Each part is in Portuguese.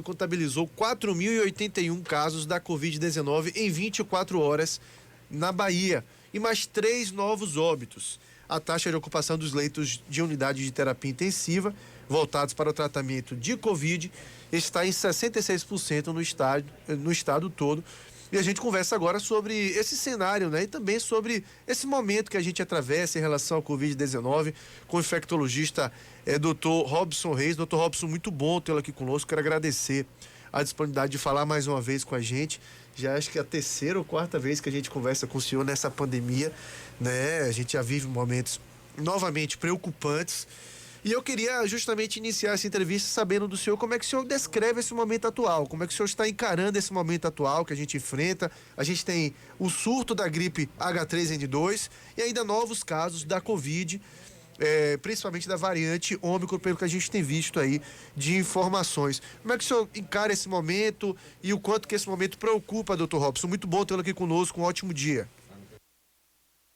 contabilizou 4.081 casos da Covid-19 em 24 horas na Bahia e mais 3 novos óbitos. A taxa de ocupação dos leitos de unidade de terapia intensiva voltados para o tratamento de Covid está em 66% no estado todo. E a gente conversa agora sobre esse cenário, né? E também sobre esse momento que a gente atravessa em relação ao Covid-19 com o infectologista Dr. Robson Reis. Dr. Robson, muito bom tê-lo aqui conosco. Quero agradecer a disponibilidade de falar mais uma vez com a gente. Já acho que é a terceira ou quarta vez que a gente conversa com o senhor nessa pandemia, né? A gente já vive momentos novamente preocupantes. E eu queria justamente iniciar essa entrevista sabendo do senhor como é que o senhor descreve esse momento atual, como é que o senhor está encarando esse momento atual que a gente enfrenta. A gente tem o surto da gripe H3N2 e ainda novos casos da Covid, principalmente da variante Ômicron, pelo que a gente tem visto aí de informações. Como é que o senhor encara esse momento e o quanto que esse momento preocupa, doutor Robson? Muito bom tê-lo aqui conosco, um ótimo dia.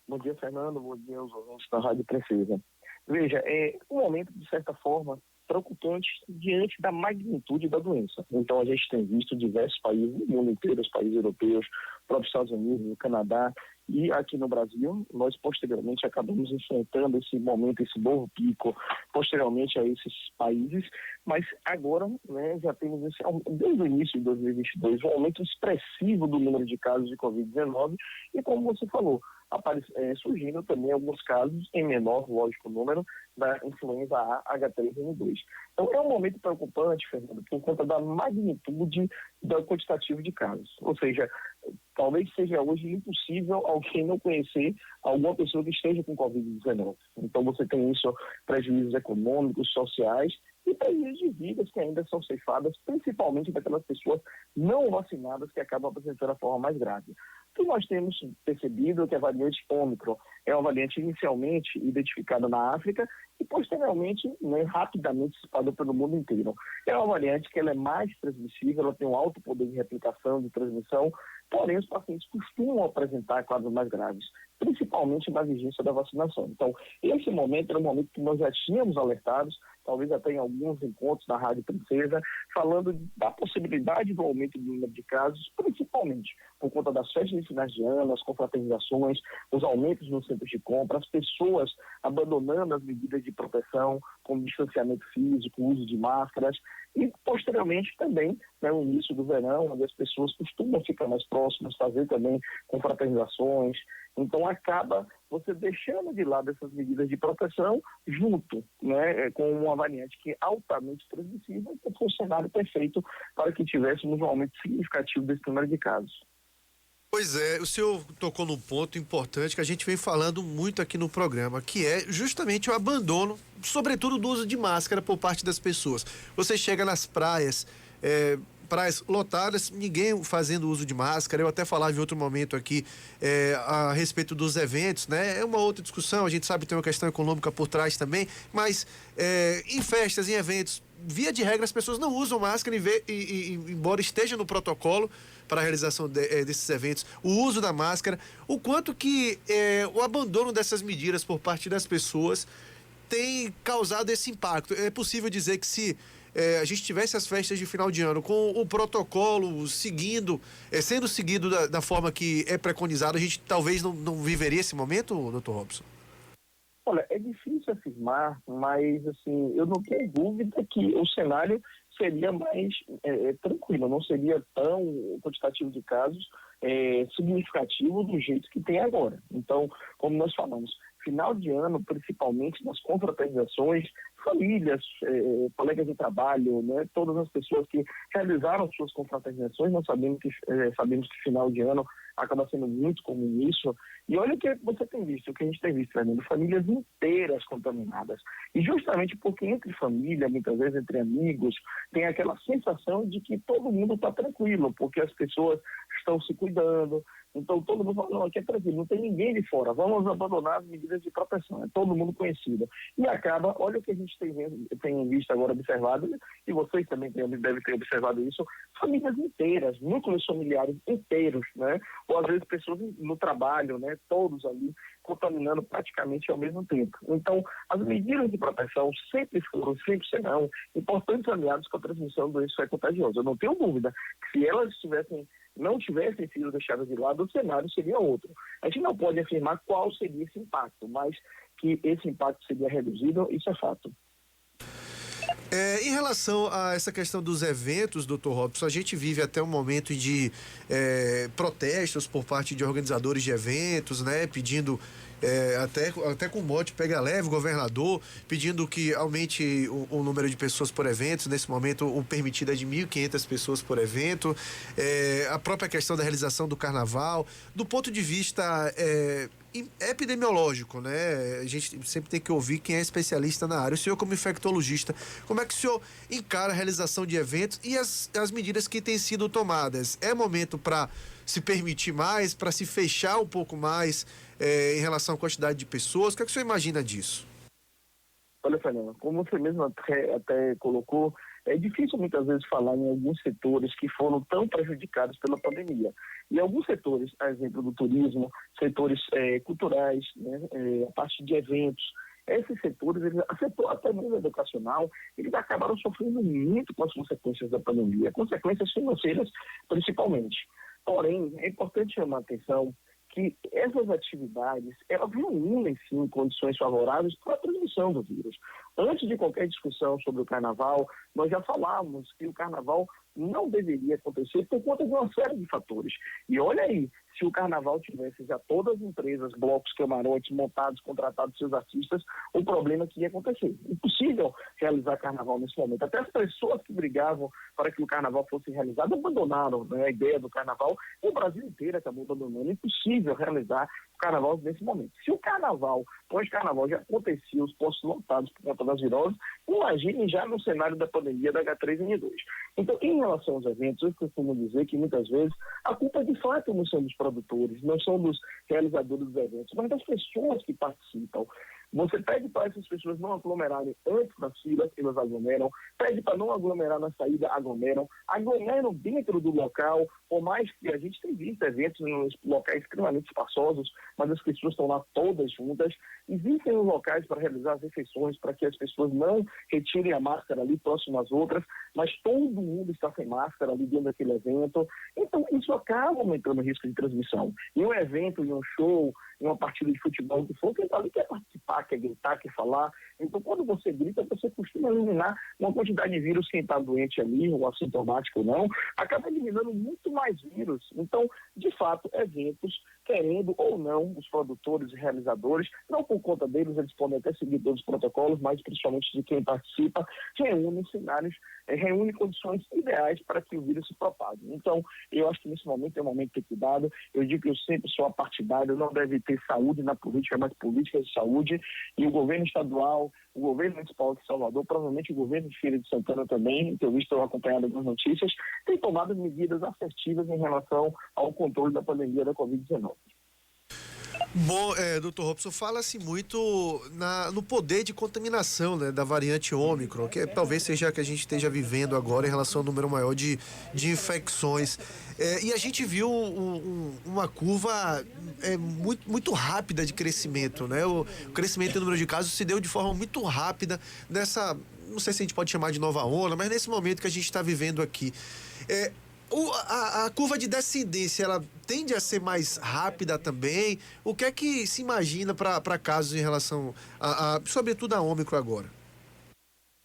Bom dia, Fernando. Bom dia aos ouvintes da Rádio Princesa. Veja, é um momento, de certa forma, preocupante diante da magnitude da doença. Então, a gente tem visto diversos países, no mundo inteiro, os países europeus, próprios Estados Unidos, o Canadá, e aqui no Brasil, nós posteriormente acabamos enfrentando esse momento, esse novo pico, posteriormente a esses países, mas agora, né, já temos, desde o início de 2022, um aumento expressivo do número de casos de Covid-19 e, como você falou, surgindo também alguns casos, em menor, lógico, número, da influenza A H3N2. Então, é um momento preocupante, Fernando, por conta da magnitude do quantitativo de casos. Ou seja, talvez seja hoje impossível alguém não conhecer alguma pessoa que esteja com Covid-19. Então, você tem isso, prejuízos econômicos, sociais e prejuízos de vidas que ainda são ceifadas, principalmente daquelas pessoas não vacinadas que acabam apresentando a forma mais grave. O que nós temos percebido é que a variante Ômicron é uma variante inicialmente identificada na África e posteriormente, né, rapidamente se espalhou pelo mundo inteiro. É uma variante que ela é mais transmissível, ela tem um alto poder de replicação, de transmissão, porém os pacientes costumam apresentar quadros mais graves, principalmente na vigência da vacinação. Então, esse momento era um momento que nós já tínhamos alertados, talvez até em alguns encontros na Rádio Princesa, falando da possibilidade do aumento do número de casos, principalmente por conta das festas de finais de ano, as confraternizações, os aumentos nos centros de compra, as pessoas abandonando as medidas de proteção, como distanciamento físico, uso de máscaras, e posteriormente também, né, o início do verão, onde as pessoas costumam ficar mais próximas, fazer também confraternizações. Então acaba você deixando de lado essas medidas de proteção junto, né, com uma variante que é altamente transmissível, que foi um cenário perfeito para que tivéssemos um aumento significativo desse número de casos. Pois é, o senhor tocou num ponto importante que a gente vem falando muito aqui no programa, que é justamente o abandono, sobretudo do uso de máscara por parte das pessoas. Você chega nas praias, praias lotadas, ninguém fazendo uso de máscara. Eu até falava em outro momento aqui a respeito dos eventos, né? É uma outra discussão, a gente sabe que tem uma questão econômica por trás também, mas em festas, em eventos, via de regra as pessoas não usam máscara embora esteja no protocolo para a realização desses eventos, o uso da máscara, o quanto que o abandono dessas medidas por parte das pessoas tem causado esse impacto. É possível dizer que se a gente tivesse as festas de final de ano com o protocolo sendo seguido da forma que é preconizado, a gente talvez não viveria esse momento, doutor Robson? Olha, é difícil afirmar, mas assim, eu não tenho dúvida que o cenário seria mais tranquilo, não seria tão quantitativo de casos significativo do jeito que tem agora. Então, como nós falamos, final de ano, principalmente nas confraternizações, famílias, colegas de trabalho, né, todas as pessoas que realizaram suas confraternizações, nós sabemos que final de ano acaba sendo muito comum isso. E olha o que você tem visto, o que a gente tem visto, Fernando, famílias inteiras contaminadas. E justamente porque entre família, muitas vezes entre amigos, tem aquela sensação de que todo mundo está tranquilo, porque as pessoas estão se cuidando, Então todo mundo fala, não, aqui é tranquilo, não tem ninguém de fora, vamos abandonar as medidas de proteção, é todo mundo conhecido. E acaba, olha o que a gente tem visto agora, observado, e vocês também devem ter observado isso, famílias inteiras, núcleos familiares inteiros, né? Ou às vezes pessoas no trabalho, né? Todos ali contaminando praticamente ao mesmo tempo. Então, as medidas de proteção sempre foram, sempre serão importantes aliados com a transmissão do doença contagiosa. Eu não tenho dúvida que se elas não tivessem sido deixadas de lado, o cenário seria outro. A gente não pode afirmar qual seria esse impacto, mas que esse impacto seria reduzido, isso é fato. Em relação a essa questão dos eventos, doutor Robson, a gente vive até um momento de protestos por parte de organizadores de eventos, né? Pedindo, até com mote pega leve, o governador, pedindo que aumente o número de pessoas por evento. Nesse momento, o permitido é de 1.500 pessoas por evento. A própria questão da realização do carnaval. Do ponto de vista epidemiológico, né? A gente sempre tem que ouvir quem é especialista na área. O senhor, como infectologista, como é que o senhor encara a realização de eventos e as medidas que têm sido tomadas? É momento para se permitir mais, para se fechar um pouco mais em relação à quantidade de pessoas? O que é que o senhor imagina disso? Olha, Fernando, como você mesmo até colocou, é difícil muitas vezes falar em alguns setores que foram tão prejudicados pela pandemia. E alguns setores, a exemplo do turismo, setores culturais, né, a parte de eventos, esses setores, até mesmo educacional, eles acabaram sofrendo muito com as consequências da pandemia, consequências financeiras principalmente. Porém, é importante chamar a atenção que essas atividades, elas reúnem, sim, condições favoráveis para a transmissão do vírus. Antes de qualquer discussão sobre o carnaval, nós já falávamos que o carnaval não deveria acontecer por conta de uma série de fatores. E olha aí, se o carnaval tivesse já todas as empresas, blocos, camarotes montados, contratados seus artistas, o problema que ia acontecer. Impossível realizar carnaval nesse momento. Até as pessoas que brigavam para que o carnaval fosse realizado abandonaram, né, a ideia do carnaval. O Brasil inteiro acabou abandonando. É impossível realizar o carnaval nesse momento. Se o carnaval, pós-carnaval, já acontecia, os postos lotados por conta das viroses, imagine já no cenário da pandemia da H3N2. Então, em relação aos eventos, eu costumo dizer que muitas vezes a culpa de fato não são dos produtores, não são dos realizadores dos eventos, mas das pessoas que participam. Você pede para essas pessoas não aglomerarem antes das filas, elas aglomeram, pede para não aglomerar na saída, aglomeram dentro do local, por mais que a gente tenha visto eventos em locais extremamente espaçosos, mas as pessoas estão lá todas juntas. Existem os locais para realizar as refeições, para que as pessoas não retirem a máscara ali próximo às outras, mas todo mundo está sem máscara ali dentro daquele evento. Então, isso acaba aumentando o risco de transmissão. Em um evento, em um show, em uma partida de futebol, que for, quem está ali quer participar, quer gritar, quer falar. Então, quando você grita, você costuma eliminar uma quantidade de vírus, quem está doente ali, ou assintomático ou não, acaba eliminando muito mais vírus. Então, de fato, eventos, querendo ou não, os produtores e realizadores, não por conta deles, eles podem até seguir todos os protocolos, mas principalmente de quem participa, reúnem cenários, reúnem condições ideais para que o vírus se propague. Então, eu acho que nesse momento é um momento de ter cuidado. Eu digo que eu sempre sou apartidário, não deve ter saúde na política, mas política de saúde. E o governo estadual, o governo municipal de Salvador, provavelmente o governo de Feira de Santana também, que eu estou acompanhando algumas notícias, tem tomado medidas assertivas em relação ao controle da pandemia da Covid-19. Bom, doutor Robson, fala-se muito no poder de contaminação, né, da variante Ômicron, que talvez seja a que a gente esteja vivendo agora em relação ao número maior de infecções. E a gente viu uma curva muito rápida de crescimento, né? O crescimento do número de casos se deu de forma muito rápida nessa, não sei se a gente pode chamar de nova onda, mas nesse momento que a gente está vivendo aqui. A curva de descendência, ela tende a ser mais rápida também? O que é que se imagina para casos em relação sobretudo a Ômicron agora?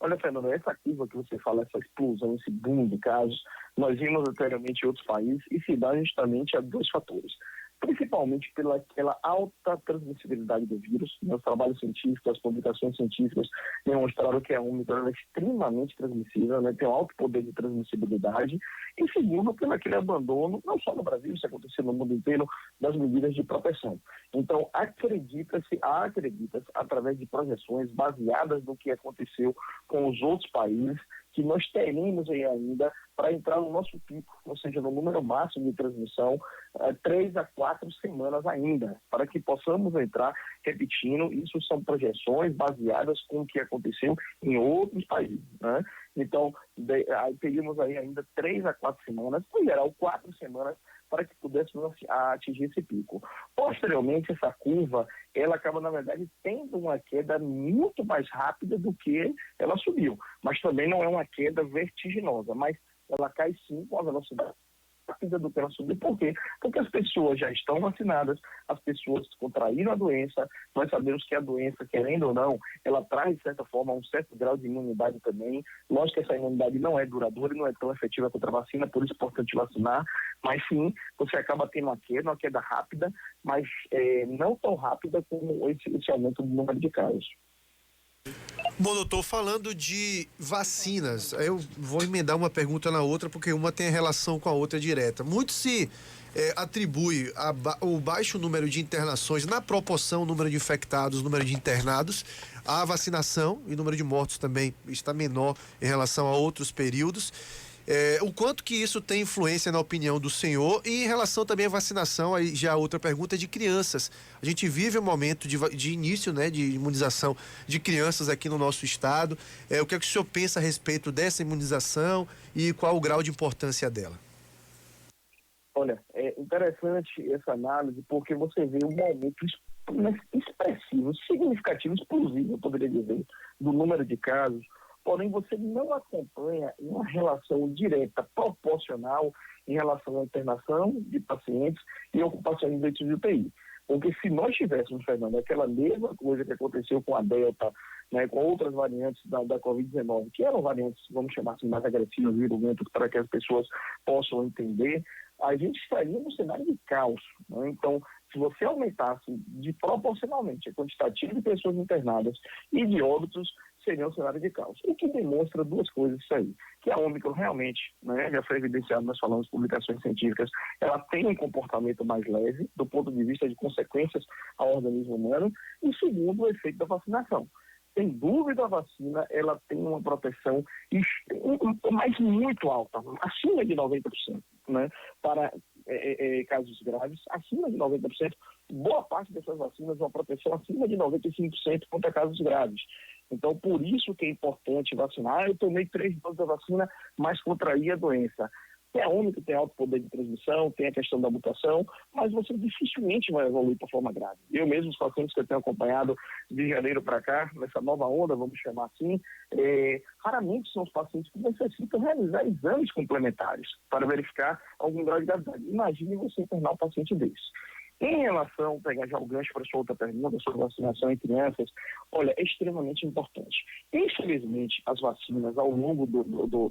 Olha, Fernando, essa curva que você fala, essa explosão, esse boom de casos, nós vimos anteriormente em outros países e se dá justamente a dois fatores. Principalmente pela alta transmissibilidade do vírus. Meus trabalhos científicos, as publicações científicas demonstraram que a Ômicron é extremamente transmissível, né? Tem um alto poder de transmissibilidade. E segundo, pelo aquele abandono, não só no Brasil, isso aconteceu no mundo inteiro, das medidas de proteção. Então, acredita-se, através de projeções baseadas no que aconteceu com os outros países, que nós teremos aí ainda para entrar no nosso pico, ou seja, no número máximo de transmissão, 3 a 4 semanas ainda, para que possamos entrar, repetindo, isso são projeções baseadas com o que aconteceu em outros países, né? Então, teríamos aí ainda 3 a 4 semanas, em geral 4 semanas, para que pudéssemos atingir esse pico. Posteriormente, essa curva, ela acaba, na verdade, tendo uma queda muito mais rápida do que ela subiu, mas também não é uma queda vertiginosa, mas ela cai sim com a velocidade rápida do que ela subiu. Por quê? Porque as pessoas já estão vacinadas, as pessoas contraíram a doença, nós sabemos que a doença, querendo ou não, ela traz, de certa forma, um certo grau de imunidade também. Lógico que essa imunidade não é duradoura e não é tão efetiva contra a vacina, por isso é importante vacinar, mas sim, você acaba tendo uma queda rápida, mas não tão rápida como esse aumento do número de casos. Bom, doutor, falando de vacinas, eu vou emendar uma pergunta na outra, porque uma tem relação com a outra direta. Muito se atribui o baixo número de internações na proporção, número de infectados, número de internados, à vacinação, e o número de mortos também está menor em relação a outros períodos. O quanto que isso tem influência na opinião do senhor e em relação também à vacinação, aí já outra pergunta é de crianças. A gente vive um momento de início, né, de imunização de crianças aqui no nosso estado. O que é que o senhor pensa a respeito dessa imunização e qual o grau de importância dela? Olha, é interessante essa análise porque você vê um aumento expressivo, significativo, explosivo, eu poderia dizer, do número de casos. Porém, você não acompanha uma relação direta, proporcional, em relação à internação de pacientes e ocupação de leitos de UTI. Porque se nós tivéssemos, Fernando, aquela mesma coisa que aconteceu com a Delta, né, com outras variantes da Covid-19, que eram variantes, vamos chamar assim, mais agressivas, virulentas, para que as pessoas possam entender, a gente estaria num cenário de caos, né? Então, se você aumentasse proporcionalmente a quantitativa de pessoas internadas e de óbitos, seria um cenário de caos. O que demonstra duas coisas isso aí, que a Ômicron realmente, né, já foi evidenciado, nós falamos de publicações científicas, ela tem um comportamento mais leve do ponto de vista de consequências ao organismo humano, e segundo, o efeito da vacinação. Sem dúvida, a vacina ela tem uma proteção mas muito alta, acima de 90%, né, para casos graves, acima de 90%. Boa parte dessas vacinas, uma proteção acima de 95% contra casos graves. Então, por isso que é importante vacinar. Eu tomei 3 doses da vacina, mas contraí a doença. É a única que tem alto poder de transmissão, tem a questão da mutação, mas você dificilmente vai evoluir para forma grave. Eu mesmo, os pacientes que eu tenho acompanhado de janeiro para cá, nessa nova onda, vamos chamar assim, raramente são os pacientes que necessitam realizar exames complementares para verificar algum grau de gravidade. Imagine você internar um paciente desse. Em relação, pegar já o gancho para a sua outra pergunta sobre vacinação em crianças, olha, é extremamente importante. Infelizmente, as vacinas, ao longo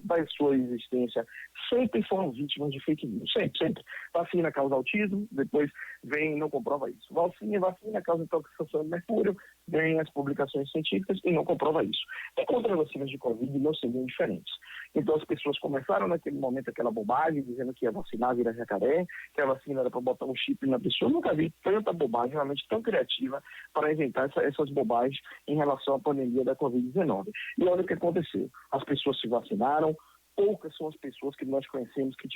da sua existência, sempre foram vítimas de fake news. Sempre. Vacina causa autismo, depois vem e não comprova isso. Vacina causa intoxicação de mercúrio, vem as publicações científicas e não comprova isso. E contra as vacinas de Covid não seriam diferentes. Então as pessoas começaram naquele momento aquela bobagem, dizendo que ia vacinar, virar jacaré, que a vacina era para botar um chip na pessoa. Eu nunca vi tanta bobagem, realmente tão criativa, para inventar essas bobagens em relação à pandemia da Covid-19. E olha o que aconteceu. As pessoas se vacinaram, poucas são as pessoas que nós conhecemos que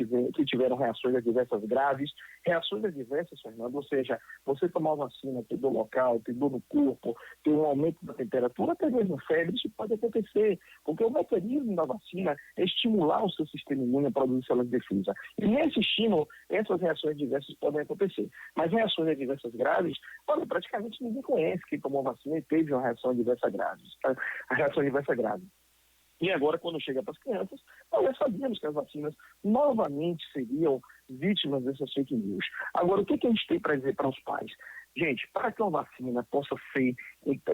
tiveram reações adversas graves. Reações adversas, Fernando, ou seja, você tomar vacina, ter dor local, ter dor no corpo, ter um aumento da temperatura, até mesmo febre, isso pode acontecer, porque o mecanismo da vacina é estimular o seu sistema imune a produzir células de defesa. E nesse estímulo, essas reações adversas podem acontecer. Mas reações adversas graves, olha, praticamente ninguém conhece quem tomou vacina e teve uma reação adversa grave. A reação adversa grave. E agora, quando chega para as crianças, nós já sabíamos que as vacinas novamente seriam vítimas dessas fake news. Agora, o que a gente tem para dizer para os pais? Gente, para que uma vacina possa ser,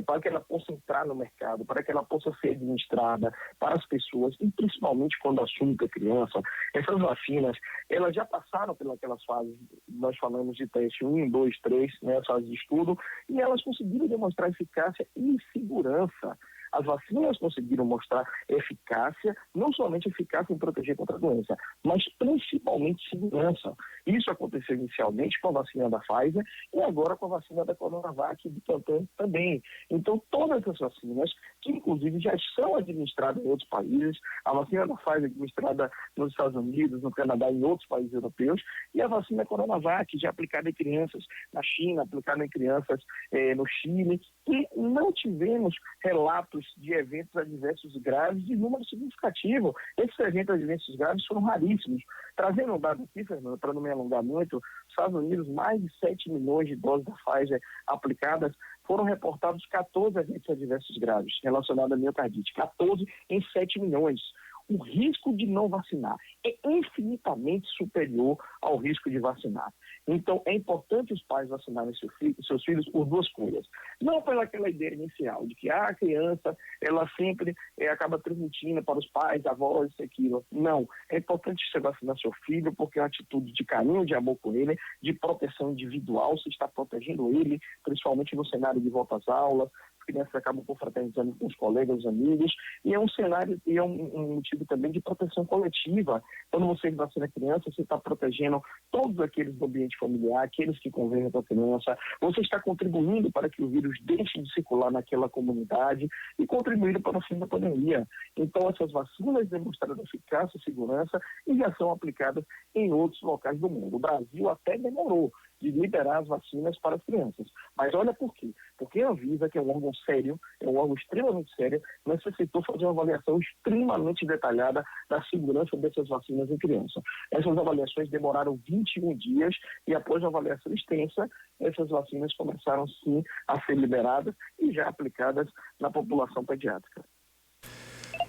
para que ela possa entrar no mercado, para que ela possa ser administrada para as pessoas, e principalmente quando assume que é criança, essas vacinas, elas já passaram pelas fases, nós falamos de teste 1, 2, 3, né, as fases de estudo, e elas conseguiram demonstrar eficácia e segurança. As vacinas conseguiram mostrar eficácia, não somente eficácia em proteger contra a doença, mas principalmente segurança. Isso aconteceu inicialmente com a vacina da Pfizer e agora com a vacina da Coronavac do Butantan também. Então, todas essas vacinas, que inclusive já são administradas em outros países, a vacina da Pfizer administrada nos Estados Unidos, no Canadá e em outros países europeus, e a vacina Coronavac já aplicada em crianças na China, aplicada em crianças no Chile, e não tivemos relatos de eventos adversos graves de número significativo. Esses eventos adversos graves foram raríssimos. Trazendo um dado aqui, Fernando, para não me alongar muito, nos Estados Unidos, mais de 7 milhões de doses da Pfizer aplicadas, foram reportados 14 eventos adversos graves relacionados à miocardite. 14 em 7 milhões. O risco de não vacinar é infinitamente superior ao risco de vacinar. Então, é importante os pais vacinarem seus filhos por duas coisas. Não pelaquela ideia inicial de que a criança, ela sempre acaba transmitindo para os pais, avós, isso e aquilo. Não. É importante você vacinar seu filho porque é uma atitude de carinho, de amor com ele, de proteção individual, você está protegendo ele, principalmente no cenário de volta às aulas, crianças acabam confraternizando com os colegas, os amigos, e é um cenário, e é um motivo também de proteção coletiva. Quando você vacina a criança, você está protegendo todos aqueles do ambiente familiar, aqueles que convivem com a criança, você está contribuindo para que o vírus deixe de circular naquela comunidade e contribuindo para o fim da pandemia. Então, essas vacinas demonstraram eficácia e segurança e já são aplicadas em outros locais do mundo. O Brasil até demorou de liberar as vacinas para as crianças. Mas olha por quê. Porque a Anvisa, que é um órgão sério, é um órgão extremamente sério, necessitou fazer uma avaliação extremamente detalhada da segurança dessas vacinas em criança. Essas avaliações demoraram 21 dias e após uma avaliação extensa, essas vacinas começaram sim a ser liberadas e já aplicadas na população pediátrica.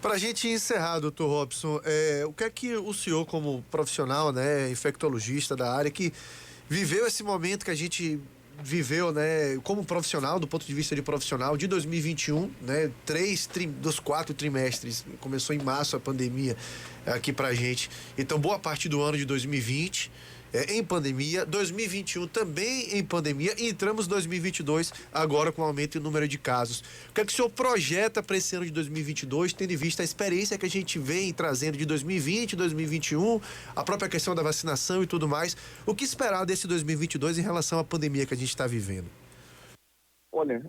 Para a gente encerrar, doutor Robson, o que é que o senhor, como profissional, né, infectologista da área, que viveu esse momento que a gente viveu, né, como profissional, do ponto de vista de profissional, de 2021, né, 3 dos 4 trimestres, começou em março a pandemia aqui pra gente, então boa parte do ano de 2020 em pandemia, 2021 também em pandemia e entramos em 2022 agora com aumento em número de casos. O que é que o senhor projeta para esse ano de 2022, tendo em vista a experiência que a gente vem trazendo de 2020, 2021, a própria questão da vacinação e tudo mais? O que esperar desse 2022 em relação à pandemia que a gente está vivendo? Olha,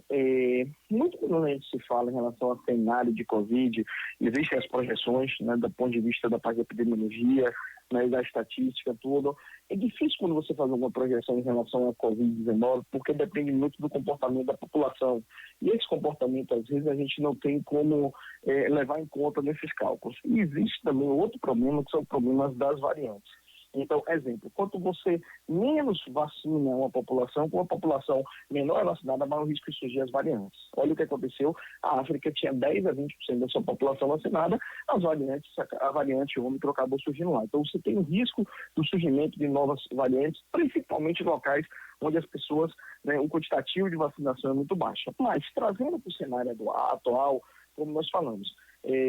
muito quando a gente se fala em relação ao cenário de Covid, existem as projeções, né, do ponto de vista da parte da epidemiologia, né, da estatística, tudo. É difícil quando você faz uma projeção em relação à Covid-19, porque depende muito do comportamento da população. E esse comportamento, às vezes, a gente não tem como levar em conta nesses cálculos. E existe também outro problema, que são problemas das variantes. Então, exemplo, quanto você menos vacina uma população, com uma população menor vacinada, maior risco de surgir as variantes. Olha o que aconteceu, a África tinha 10 a 20% da sua população vacinada, a variante Ômicron acabou surgindo lá. Então, você tem o risco do surgimento de novas variantes, principalmente em locais onde as pessoas, né, o quantitativo de vacinação é muito baixo. Mas, trazendo para o cenário atual, como nós falamos,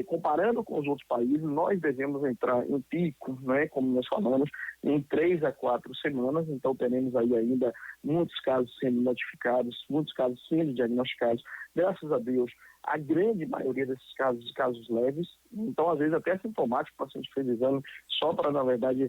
comparando com os outros países, nós devemos entrar em pico, né, como nós falamos, em 3 a 4 semanas, então teremos aí ainda muitos casos sendo notificados, muitos casos sendo diagnosticados, graças a Deus, a grande maioria desses casos leves, então às vezes até sintomático, o paciente fez exame só para, na verdade,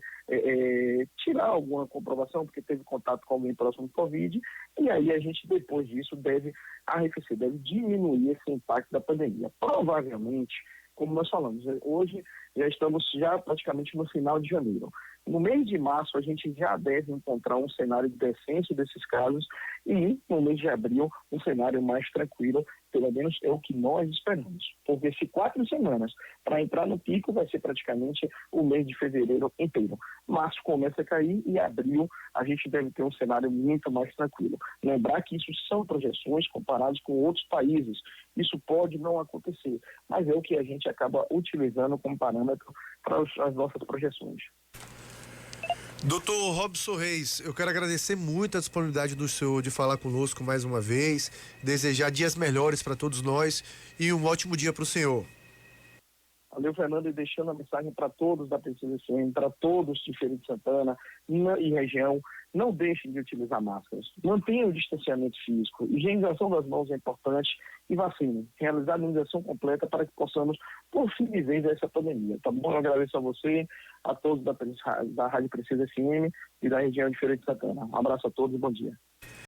tirar alguma comprovação, porque teve contato com alguém próximo do Covid, e aí a gente depois disso deve arrefecer, deve diminuir esse impacto da pandemia. Provavelmente, como nós falamos, hoje já estamos praticamente no final de janeiro. No mês de março, a gente já deve encontrar um cenário de descenso desses casos e no mês de abril, um cenário mais tranquilo, pelo menos é o que nós esperamos. Porque se 4 semanas para entrar no pico vai ser praticamente o mês de fevereiro inteiro. Março começa a cair e abril a gente deve ter um cenário muito mais tranquilo. Lembrar que isso são projeções comparadas com outros países. Isso pode não acontecer, mas é o que a gente acaba utilizando como parâmetro para as nossas projeções. Doutor Robson Reis, eu quero agradecer muito a disponibilidade do senhor de falar conosco mais uma vez, desejar dias melhores para todos nós e um ótimo dia para o senhor. Valeu, Fernando, e deixando a mensagem para todos da Precisa FM, para todos de Feira de Santana e região, não deixem de utilizar máscaras, mantenham o distanciamento físico, higienização das mãos é importante e vacinem, realizar a imunização completa para que possamos, por fim, viver essa pandemia, tá bom? Eu agradeço a você, a todos da Rádio Precisa FM e da região de Feira de Santana. Um abraço a todos e bom dia.